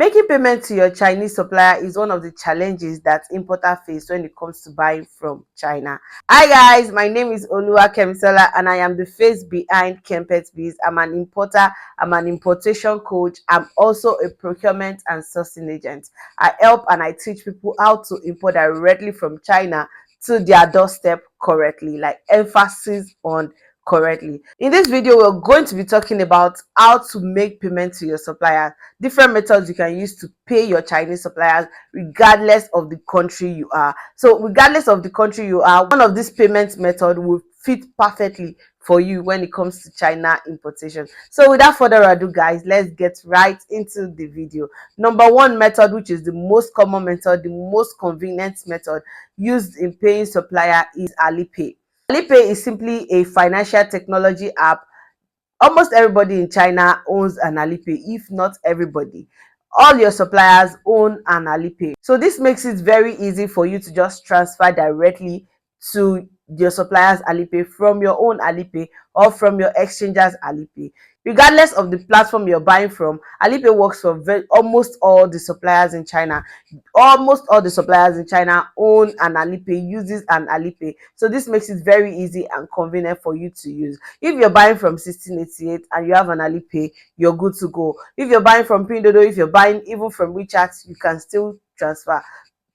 Making payment to your Chinese supplier is one of the challenges that importers face when it comes to buying from China. Hi guys, my name is Oluwa Kemisola and I am the face behind KempetBiz. I'm an importer, I'm an importation coach, I'm also a procurement and sourcing agent. I help and I teach people how to import directly from China to their doorstep correctly, like emphasis on correctly. In this video, we're going to be talking about how to make payment to your suppliers, different methods you can use to pay your Chinese suppliers regardless of the country you are. So regardless of the country you are, one of these payment method will fit perfectly for you when it comes to China importation. So without further ado guys, let's get right into the video. Number one method, which is the most common method, the most convenient method used in paying supplier, is Alipay. Alipay is simply a financial technology app. Almost everybody in China owns an Alipay, if not everybody. All your suppliers own an Alipay. So this makes it very easy for you to just transfer directly to your suppliers Alipay from your own Alipay or from your exchanger's Alipay. Regardless of the platform you're buying from, Alipay works for almost all the suppliers in China. Almost all the suppliers in China own an Alipay, uses an Alipay. So this makes it very easy and convenient for you to use. If you're buying from 1688 and you have an Alipay, you're good to go. If you're buying from Pindodo, if you're buying even from WeChat, you can still transfer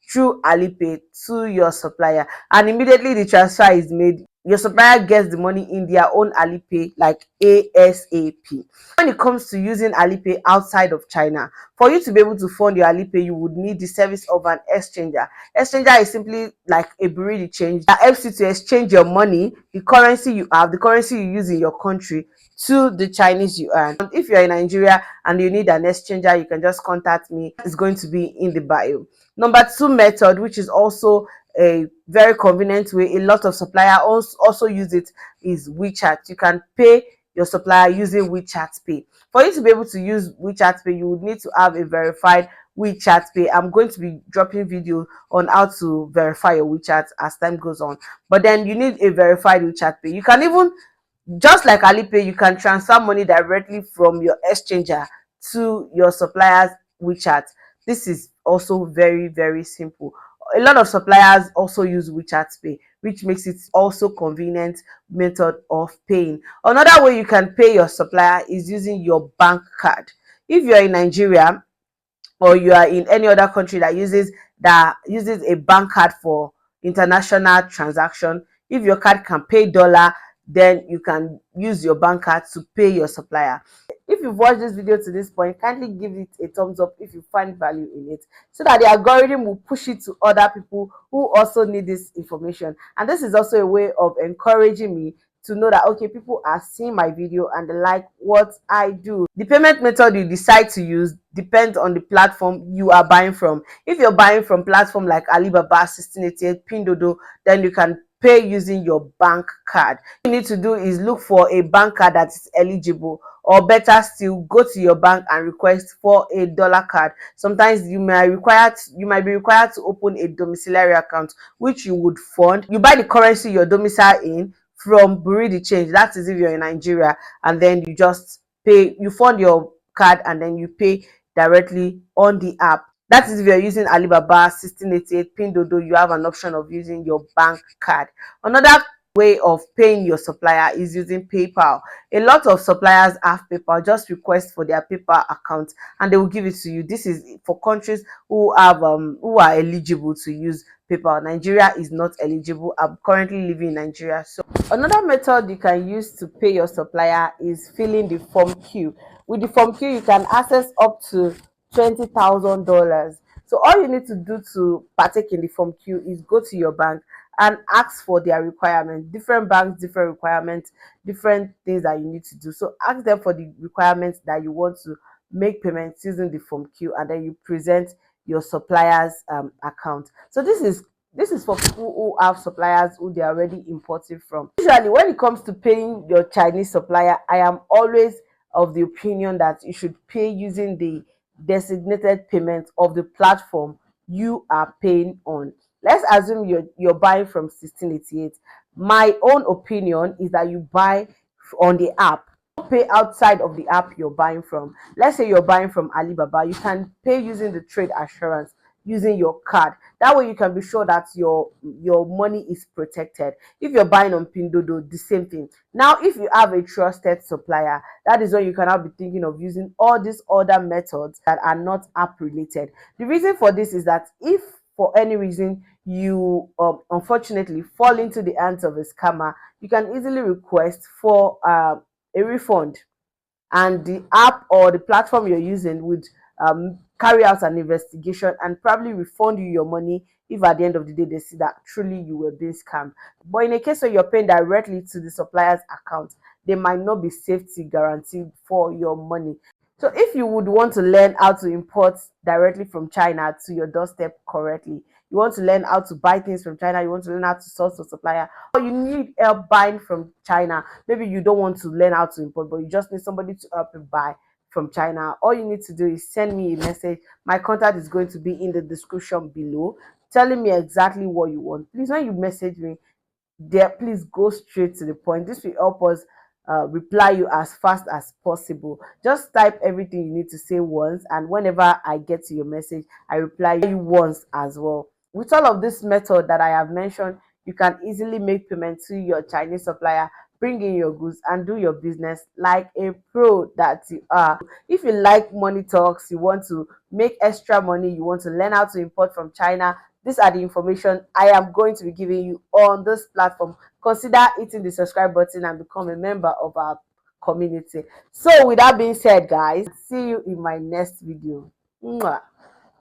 through Alipay to your supplier, and immediately the transfer is made, your supplier gets the money in their own Alipay like ASAP. When it comes to using Alipay outside of China, for you to be able to fund your Alipay, you would need the service of an exchanger. Exchanger is simply like a bureau de change that helps you to exchange your money, the currency you have, the currency you use in your country, to the Chinese yuan. If you're in Nigeria and you need an exchanger, you can just contact me. It's going to be in the bio. Number two method, which is also a very convenient way, a lot of suppliers also use it, is WeChat. You can pay your supplier using WeChat Pay. For you to be able to use WeChat Pay, you would need to have a verified WeChat Pay. I'm going to be dropping video on how to verify your WeChat as time goes on. But then you need a verified WeChat Pay. You can even, just like Alipay, you can transfer money directly from your exchanger to your supplier's WeChat. This is also very, very simple. A lot of suppliers also use WeChat Pay, which makes it also convenient method of paying. Another way you can pay your supplier is using your bank card. If you're in Nigeria or you are in any other country that uses a bank card for international transaction, if your card can pay dollar, then you can use your bank card to pay your supplier. If you've watched this video to this point, kindly give it a thumbs up if you find value in it, so that the algorithm will push it to other people who also need this information. And this is also a way of encouraging me to know that, okay, people are seeing my video and they like what I do. The payment method you decide to use depends on the platform you are buying from. If you're buying from platform like Alibaba, 1688, Pindodo, then you can pay using your bank card. What you need to do is look for a bank card that is eligible, or better still, go to your bank and request for a dollar card. Sometimes you might be required to open a domiciliary account, which you would fund. You buy the currency you're domiciled in from bureau de change. That is if you're in Nigeria, and then you just pay, you fund your card and then you pay directly on the app. That is if you're using Alibaba, 1688, Pindodo, you have an option of using your bank card. Another way of paying your supplier is using PayPal. A lot of suppliers have PayPal. Just request for their PayPal account and they will give it to you. This is for countries who are eligible to use PayPal. Nigeria is not eligible. I'm currently living in Nigeria. So another method you can use to pay your supplier is filling the form Q. With the form Q, you can access up to $20,000. So all you need to do to partake in the form Q is go to your bank and ask for their requirements. Different banks, different requirements, different things that you need to do. So ask them for the requirements that you want to make payments using the form Q, and then you present your supplier's account. So this is for people who have suppliers who they are already importing from. Usually when it comes to paying your Chinese supplier, I am always of the opinion that you should pay using the designated payment of the platform you are paying on. Let's assume you're buying from 1688. My own opinion is that you buy on the app. cannot pay outside of the app you're buying from. Let's say you're buying from Alibaba, you can pay using the trade assurance, using your card. That way you can be sure that your money is protected. If you're buying on Pindodo, the same thing. Now if you have a trusted supplier, that is when you can now be thinking of using all these other methods that are not app related. The reason for this is that if for any reason you unfortunately fall into the hands of a scammer, you can easily request for a refund, and the app or the platform you're using would carry out an investigation and probably refund you your money if at the end of the day they see that truly you were being scammed. But in a case where you're paying directly to the supplier's account, there might not be safety guaranteed for your money. So if you would want to learn how to import directly from China to your doorstep correctly, you want to learn how to buy things from China, you want to learn how to source a supplier, or you need help buying from China, maybe you don't want to learn how to import, but you just need somebody to help you buy from China, all you need to do is send me a message. My contact is going to be in the description below, telling me exactly what you want. Please, when you message me, there, please go straight to the point. This will help us reply you as fast as possible. Just type everything you need to say once, and whenever I get to your message, I reply you once as well. With all of this method that I have mentioned, you can easily make payment to your Chinese supplier, bring in your goods, and do your business like a pro that you are. If you like money talks, you want to make extra money, you want to learn how to import from China, these are the information I am going to be giving you on this platform. Consider hitting the subscribe button and become a member of our community. So with that being said, guys, see you in my next video. Mwah.